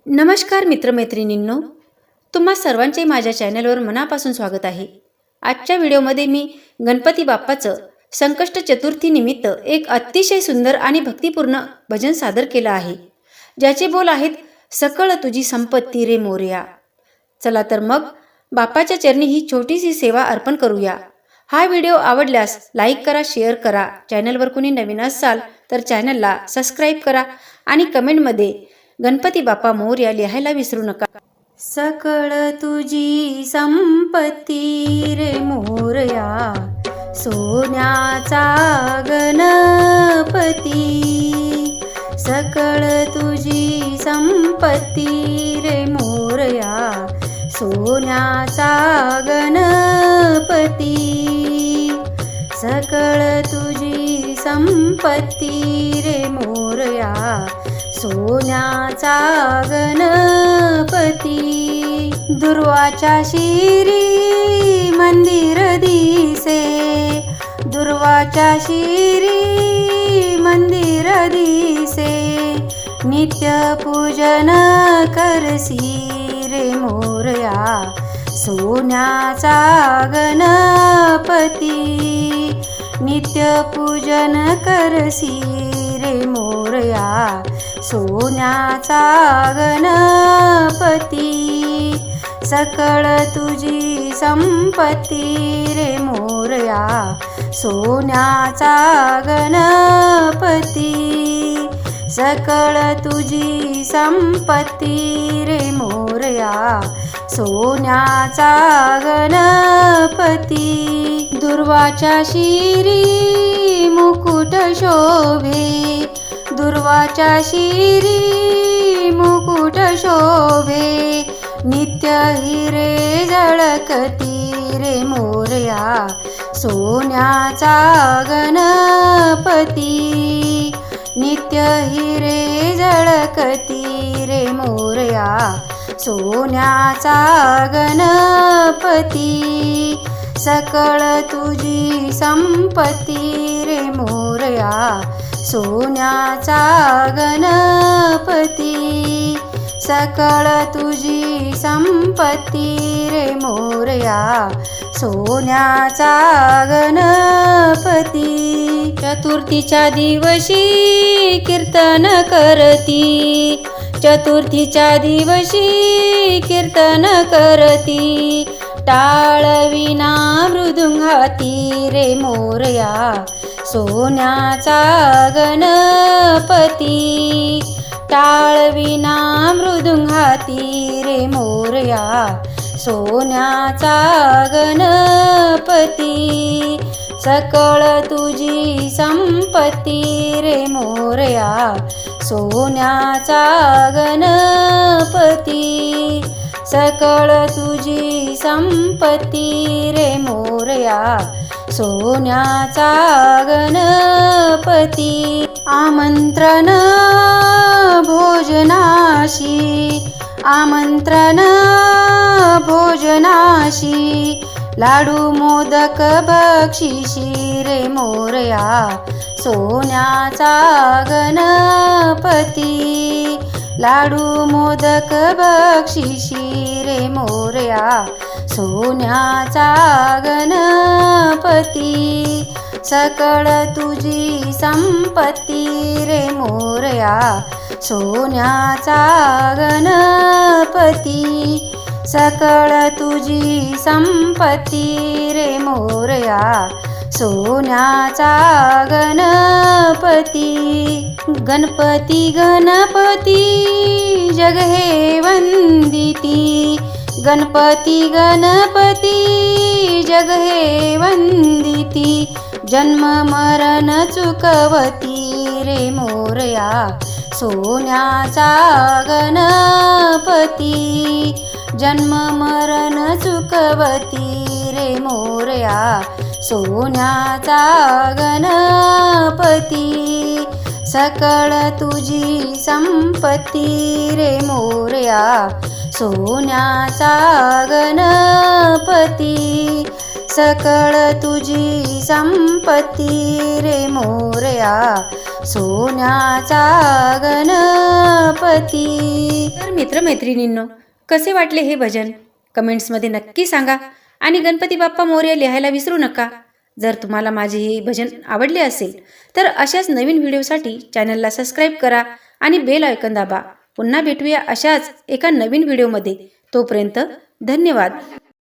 नमस्कार मित्रमैत्रिणींनो, तुम्हा सर्वांचे माझ्या चॅनलवर मनापासून स्वागत आहे। आजच्या व्हिडिओमध्ये मी गणपती बाप्पाचं संकष्ट चतुर्थी निमित्त एक अतिशय सुंदर आणि भक्तिपूर्ण भजन सादर केलं आहे, ज्याचे बोल आहेत, सकळ तुझी संपत्ती रे मोरया। चला तर मग बाप्पाच्या चरणी ही छोटीशी सेवा अर्पण करूया। हा व्हिडिओ आवडल्यास लाईक करा, शेअर करा। चॅनलवर कोणी नवीन असाल तर चॅनलला सबस्क्राईब करा आणि कमेंटमध्ये गणपती बाप्पा मोरया लिहायला विसरू नका। सकळ तुझी संपत्ती रे मोरया, सोन्याचा गणपती। सकळ तुझी संपत्ती रे मोरया, सोन्याचा गणपती। सकळ तुझी संपत्ती रे मोरया, सोन्याचा गणपती। दुर्वाच्या शिरी मंदिर दिसे, दुर्वाच्या शिरी मंदिर दिसे। नित्य पूजन करसी रे मोरया, सोन्याचा गणपती। नित्य पूजन करसी रे मोरया, सोन्याचा गणपती। सकळ तुझी संपत्ती रे मोरया, सोन्याचा गणपती। सकळ तुझी संपत्ती रे मोरया, सोन्याचा गणपती। दुर्वाच्या शिरी मुकुट शोभे, दुर्वाच्या शिरी मुकुट शोभे। नित्य हिरे झळकती रे मोरया, सोन्याचा गणपती। नित्य हिरे झळकती रे मोरया, सोन्याचा गणपती। सकळ तुझी संपत्ती रे मोरया, सोन्याचा गणपती। सकळ तुझी संपत्ती रे मोरया, सोन्याचा गणपती। चतुर्थीच्या दिवशी कीर्तन करती, चतुर्थीच्या दिवशी कीर्तन करती। टाळ विना मृदुंगाती रे मोरया, सोन्याचा गणपती। टाळ विना मृदुंगाती रे मोरया, सोन्याचा गणपती। सकळ तुझी संपत्ती रे मोरया, सोन्याचा गणपती। सकळ तुझी संपत्ती रे मोरया, सोन्याचा गणपती। आमंत्रण भोजनाशी, आमंत्रण भोजनाशी। लाडू मोदक बक्षिशी रे मोरया, सोन्याचा गणपती। लाडू मोदक बक्षिशी रे मोरया, सोन्याचा गणपती। सकळ तुझी संपत्ती रे मोरया, सोन्याचा गणपती। सकळ तुझी संपत्ती रे मोरया, सोन्याचा गणपती। गणपती गणपती जग हे वंदिती, गणपती गणपती जग हे वंदिती। जन्म मरण चुकवती रे मोरया, सोन्याचा गणपती। जन्म मरण चुकवती रे मोरया, सोन्याचा गणपती। सकळ तुझी संपत्ती रे मोरया, सोन्याचा गणपती। सकळ तुझी संपत्ती रे मोरया, सोन्याचा गणपती। तर मित्रमैत्रिणींनो, कसे वाटले हे भजन कमेंट्समध्ये नक्की सांगा आणि गणपती बाप्पा मोरया लिहायला विसरू नका। जर तुम्हाला माझे हे भजन आवडले असेल तर अशाच नवीन व्हिडिओसाठी चॅनलला सबस्क्राईब करा आणि बेल आयकॉन दाबा। पुन्हा भेटूया अशाच एका नवीन व्हिडिओमध्ये। तोपर्यंत धन्यवाद।